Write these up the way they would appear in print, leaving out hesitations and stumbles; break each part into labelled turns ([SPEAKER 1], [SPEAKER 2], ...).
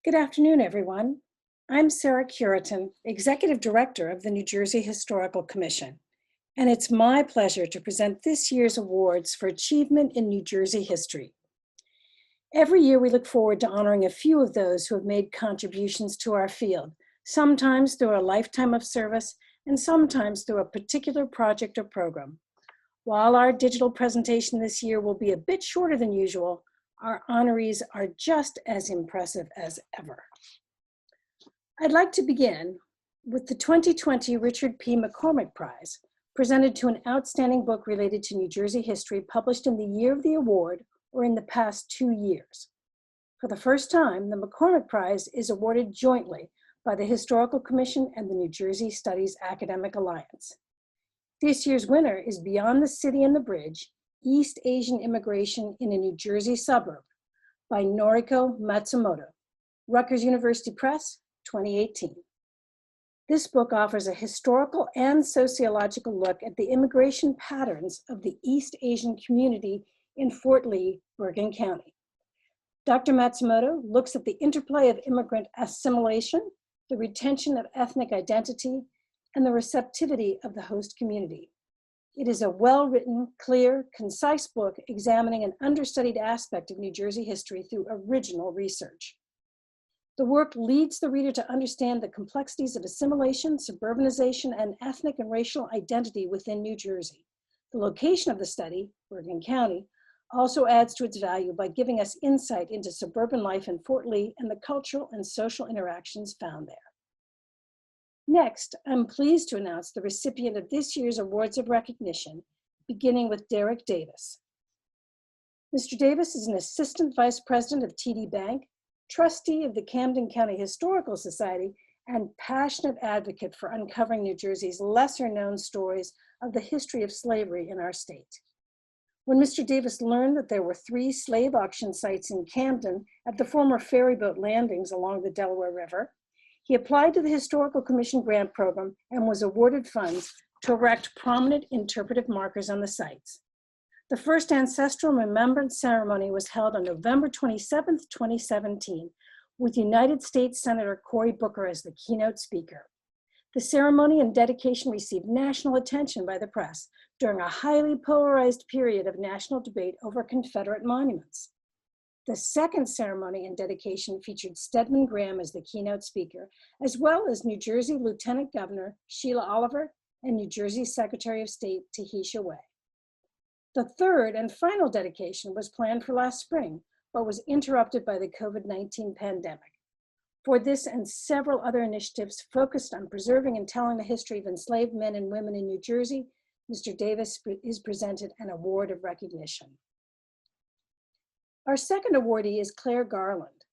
[SPEAKER 1] Good afternoon, everyone. I'm Sarah Curitan, Executive Director of the New Jersey Historical Commission, and it's my pleasure to present this year's awards for achievement in New Jersey history. Every year, we look forward to honoring a few of those who have made contributions to our field, sometimes through a lifetime of service and sometimes through a particular project or program. While our digital presentation this year will be a bit shorter than usual, our honorees are just as impressive as ever. I'd like to begin with the 2020 Richard P. McCormick Prize, presented to an outstanding book related to New Jersey history published in the year of the award or in the past 2 years. For the first time, the McCormick Prize is awarded jointly by the Historical Commission and the New Jersey Studies Academic Alliance. This year's winner is Beyond the City and the Bridge, East Asian Immigration in a New Jersey Suburb by Noriko Matsumoto, Rutgers University Press, 2018. This book offers a historical and sociological look at the immigration patterns of the East Asian community in Fort Lee, Bergen County. Dr. Matsumoto looks at the interplay of immigrant assimilation, the retention of ethnic identity, and the receptivity of the host community. It is a well-written, clear, concise book examining an understudied aspect of New Jersey history through original research. The work leads the reader to understand the complexities of assimilation, suburbanization, and ethnic and racial identity within New Jersey. The location of the study, Bergen County, also adds to its value by giving us insight into suburban life in Fort Lee and the cultural and social interactions found there. Next, I'm pleased to announce the recipient of this year's Awards of Recognition, beginning with Derek Davis. Mr. Davis is an Assistant Vice President of TD Bank, trustee of the Camden County Historical Society, and passionate advocate for uncovering New Jersey's lesser-known stories of the history of slavery in our state. When Mr. Davis learned that there were 3 slave auction sites in Camden at the former ferryboat landings along the Delaware River, he applied to the Historical Commission grant program and was awarded funds to erect prominent interpretive markers on the sites. The first ancestral remembrance ceremony was held on November 27, 2017, with United States Senator Cory Booker as the keynote speaker. The ceremony and dedication received national attention by the press during a highly polarized period of national debate over Confederate monuments. The second ceremony and dedication featured Stedman Graham as the keynote speaker, as well as New Jersey Lieutenant Governor Sheila Oliver and New Jersey Secretary of State Tahisha Way. The third and final dedication was planned for last spring, but was interrupted by the COVID-19 pandemic. For this and several other initiatives focused on preserving and telling the history of enslaved men and women in New Jersey, Mr. Davis is presented an award of recognition. Our second awardee is Claire Garland.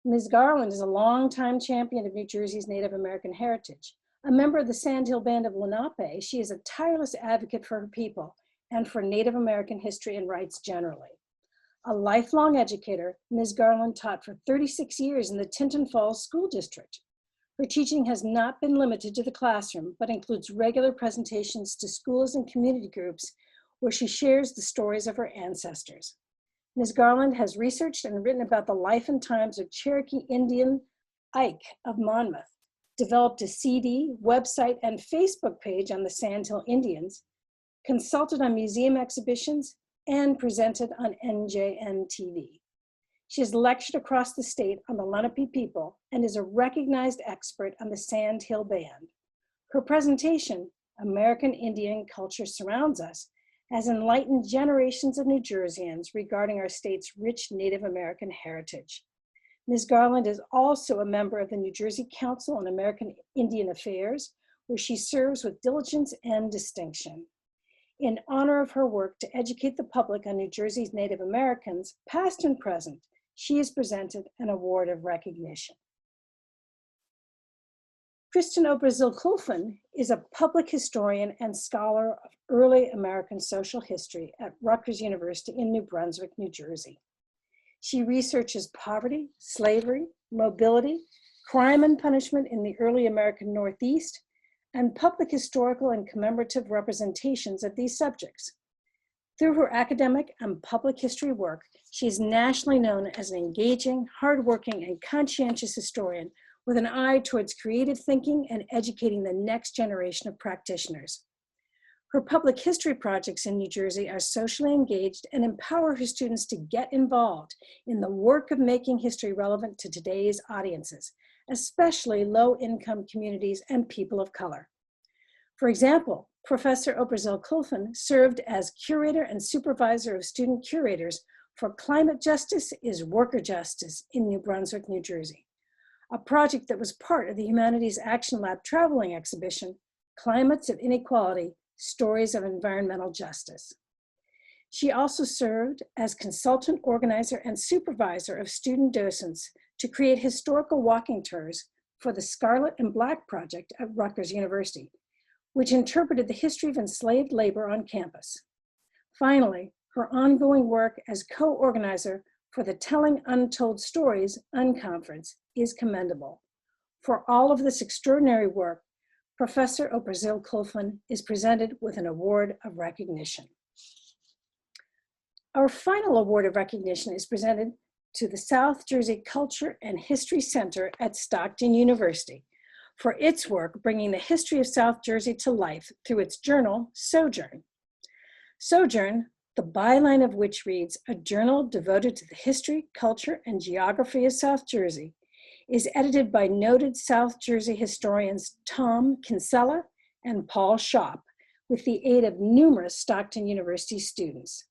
[SPEAKER 1] Ms. Garland is a longtime champion of New Jersey's Native American heritage. A member of the Sandhill Band of Lenape, she is a tireless advocate for her people and for Native American history and rights generally. A lifelong educator, Ms. Garland taught for 36 years in the Tinton Falls School District. Her teaching has not been limited to the classroom, but includes regular presentations to schools and community groups where she shares the stories of her ancestors. Ms. Garland has researched and written about the life and times of Cherokee Indian Ike of Monmouth, developed a CD, website, and Facebook page on the Sandhill Indians, consulted on museum exhibitions, and presented on NJN-TV. She has lectured across the state on the Lenape people and is a recognized expert on the Sandhill Band. Her presentation, American Indian Culture Surrounds Us, has enlightened generations of New Jerseyans regarding our state's rich Native American heritage. Ms. Garland is also a member of the New Jersey Council on American Indian Affairs, where she serves with diligence and distinction. In honor of her work to educate the public on New Jersey's Native Americans, past and present, she is presented an award of recognition. Kristen Obrazil-Kulfin is a public historian and scholar of early American social history at Rutgers University in New Brunswick, New Jersey. She researches poverty, slavery, mobility, crime and punishment in the early American Northeast, and public historical and commemorative representations of these subjects. Through her academic and public history work, She is nationally known as an engaging, hardworking, and conscientious historian with an eye towards creative thinking and educating the next generation of practitioners. Her public history projects in New Jersey are socially engaged and empower her students to get involved in the work of making history relevant to today's audiences, especially low-income communities and people of color. For example, Professor Oprah Kulfan served as curator and supervisor of student curators for Climate Justice is Worker Justice in New Brunswick, New Jersey, a project that was part of the Humanities Action Lab traveling exhibition, Climates of Inequality, Stories of Environmental Justice. She also served as consultant organizer and supervisor of student docents to create historical walking tours for the Scarlet and Black Project at Rutgers University, which interpreted the history of enslaved labor on campus. Finally, her ongoing work as co-organizer for the Telling Untold Stories Unconference is commendable. For all of this extraordinary work, Professor Oprah Kulfan is presented with an award of recognition. Our final award of recognition is presented to the South Jersey Culture and History Center at Stockton University for its work bringing the history of South Jersey to life through its journal, Sojourn. Sojourn, the byline of which reads, a journal devoted to the history, culture, and geography of South Jersey, is edited by noted South Jersey historians Tom Kinsella and Paul Schopp, with the aid of numerous Stockton University students.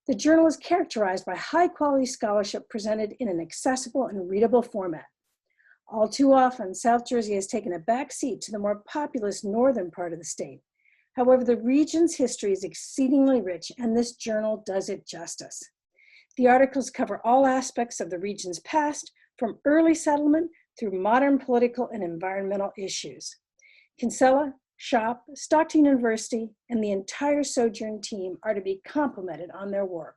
[SPEAKER 1] The journal is characterized by high-quality scholarship presented in an accessible and readable format. All too often, South Jersey has taken a back seat to the more populous northern part of the state. However, the region's history is exceedingly rich, and this journal does it justice. The articles cover all aspects of the region's past, from early settlement through modern political and environmental issues. Kinsella, Schopp, Stockton University, and the entire Sojourn team are to be complimented on their work.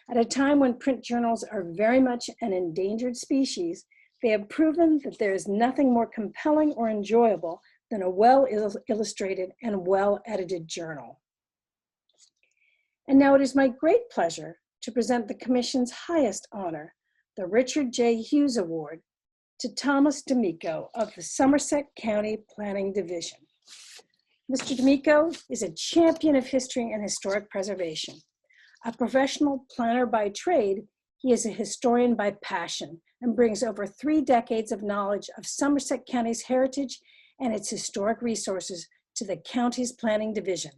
[SPEAKER 1] At a time when print journals are very much an endangered species, they have proven that there is nothing more compelling or enjoyable than a well-illustrated and well-edited journal. And now it is my great pleasure to present the Commission's highest honor, the Richard J. Hughes Award, to Thomas D'Amico of the Somerset County Planning Division. Mr. D'Amico is a champion of history and historic preservation. A professional planner by trade, he is a historian by passion and brings over 3 decades of knowledge of Somerset County's heritage and its historic resources to the county's planning division.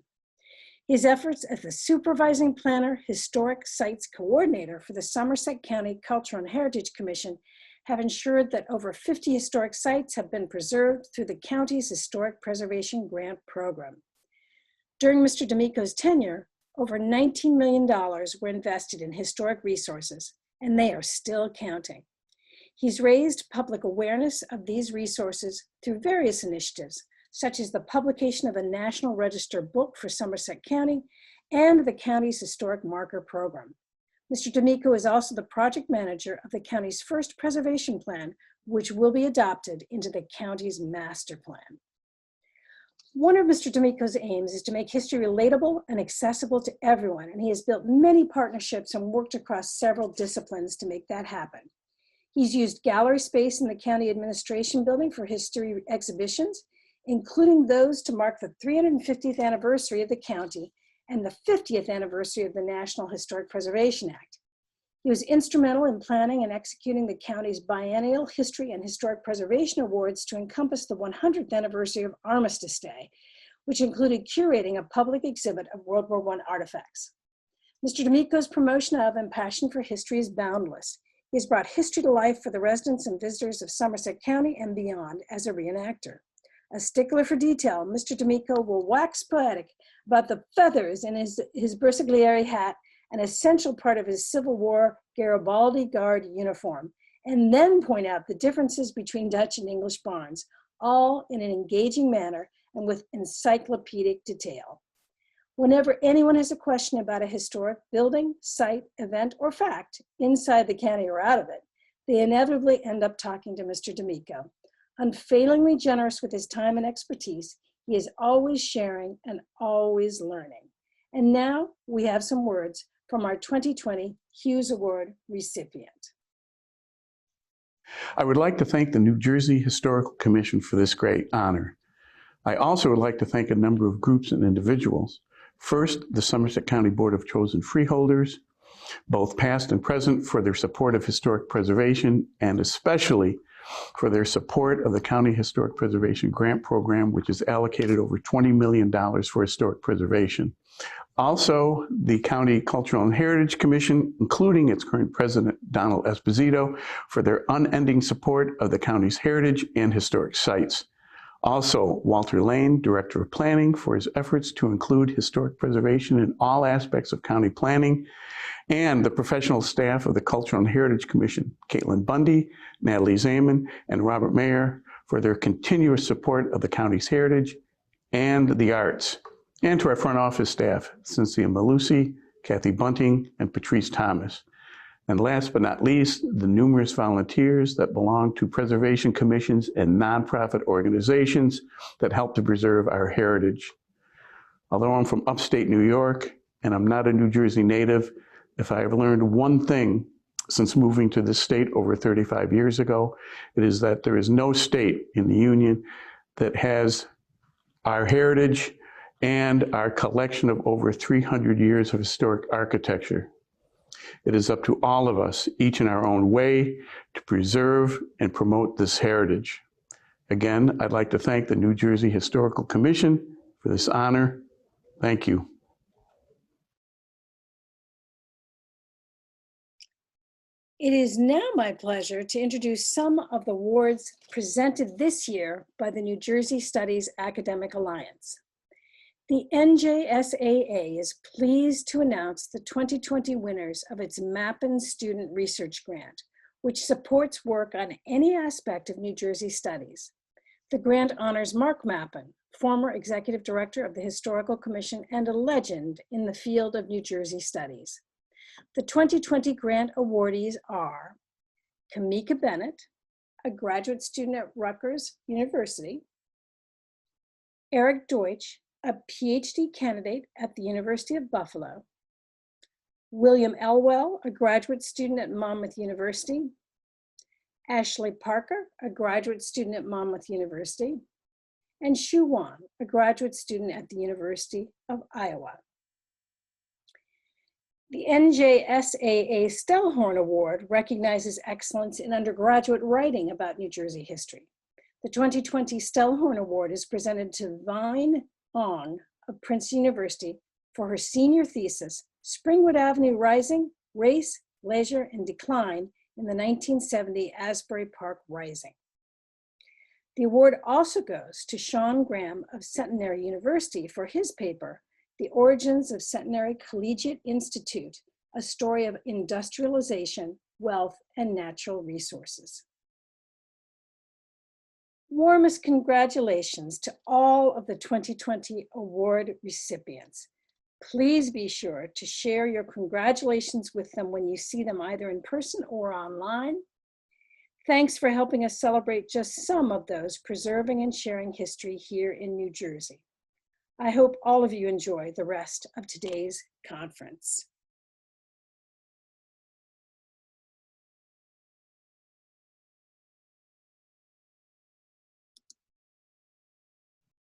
[SPEAKER 1] His efforts as the supervising planner, historic sites coordinator for the Somerset County Cultural and Heritage Commission have ensured that over 50 historic sites have been preserved through the county's Historic Preservation Grant Program. During Mr. D'Amico's tenure, over $19 million were invested in historic resources, and they are still counting. He's raised public awareness of these resources through various initiatives, such as the publication of a National Register book for Somerset County and the county's Historic Marker Program. Mr. D'Amico is also the project manager of the county's first preservation plan, which will be adopted into the county's master plan. One of Mr. D'Amico's aims is to make history relatable and accessible to everyone, and he has built many partnerships and worked across several disciplines to make that happen. He's used gallery space in the county administration building for history exhibitions, including those to mark the 350th anniversary of the county and the 50th anniversary of the National Historic Preservation Act. He was instrumental in planning and executing the county's biennial History and Historic Preservation Awards to encompass the 100th anniversary of Armistice Day, which included curating a public exhibit of World War I artifacts. Mr. D'Amico's promotion of and passion for history is boundless. He has brought history to life for the residents and visitors of Somerset County and beyond as a reenactor. A stickler for detail, Mr. D'Amico will wax poetic about the feathers in his Bersaglieri hat, an essential part of his Civil War Garibaldi Guard uniform, and then point out the differences between Dutch and English barns, all in an engaging manner and with encyclopedic detail. Whenever anyone has a question about a historic building, site, event, or fact, inside the county or out of it, they inevitably end up talking to Mr. D'Amico. Unfailingly generous with his time and expertise, he is always sharing and always learning. And now we have some words from our 2020 Hughes Award recipient.
[SPEAKER 2] I would like to thank the New Jersey Historical Commission for this great honor. I also would like to thank a number of groups and individuals. First, the Somerset County Board of Chosen Freeholders, both past and present, for their support of historic preservation, and especially for their support of the County Historic Preservation Grant Program, which has allocated over $20 million for historic preservation. Also, the County Cultural and Heritage Commission, including its current president, Donald Esposito, for their unending support of the county's heritage and historic sites. Also, Walter Lane, Director of Planning, for his efforts to include historic preservation in all aspects of county planning, and the professional staff of the Cultural and Heritage Commission, Caitlin Bundy, Natalie Zaman, and Robert Mayer, for their continuous support of the county's heritage and the arts. And to our front office staff, Cynthia Malusi, Kathy Bunting, and Patrice Thomas. And last but not least, the numerous volunteers that belong to preservation commissions and nonprofit organizations that help to preserve our heritage. Although I'm from upstate New York and I'm not a New Jersey native, if I have learned one thing since moving to this state over 35 years ago, it is that there is no state in the Union that has our heritage and our collection of over 300 years of historic architecture. It is up to all of us, each in our own way, to preserve and promote this heritage. Again, I'd like to thank the New Jersey Historical Commission for this honor. Thank you.
[SPEAKER 1] It is now my pleasure to introduce some of the awards presented this year by the New Jersey Studies Academic Alliance. The NJSAA is pleased to announce the 2020 winners of its Mappin Student Research Grant, which supports work on any aspect of New Jersey studies. The grant honors Mark Mappin, former executive director of the Historical Commission and a legend in the field of New Jersey studies. The 2020 grant awardees are Kamika Bennett, a graduate student at Rutgers University, Eric Deutsch, a PhD candidate at the University of Buffalo, William Elwell, a graduate student at Monmouth University, Ashley Parker, a graduate student at Monmouth University, and Shu Wan, a graduate student at the University of Iowa. The NJSAA Stellhorn Award recognizes excellence in undergraduate writing about New Jersey history. The 2020 Stellhorn Award is presented to Vine Ong of Princeton University for her senior thesis, Springwood Avenue Rising, Race, Leisure, and Decline in the 1970 Asbury Park Rising. The award also goes to Sean Graham of Centenary University for his paper, The Origins of Centenary Collegiate Institute, a story of industrialization, wealth, and natural resources. Warmest congratulations to all of the 2020 award recipients. Please be sure to share your congratulations with them when you see them either in person or online. Thanks for helping us celebrate just some of those preserving and sharing history here in New Jersey. I hope all of you enjoy the rest of today's conference.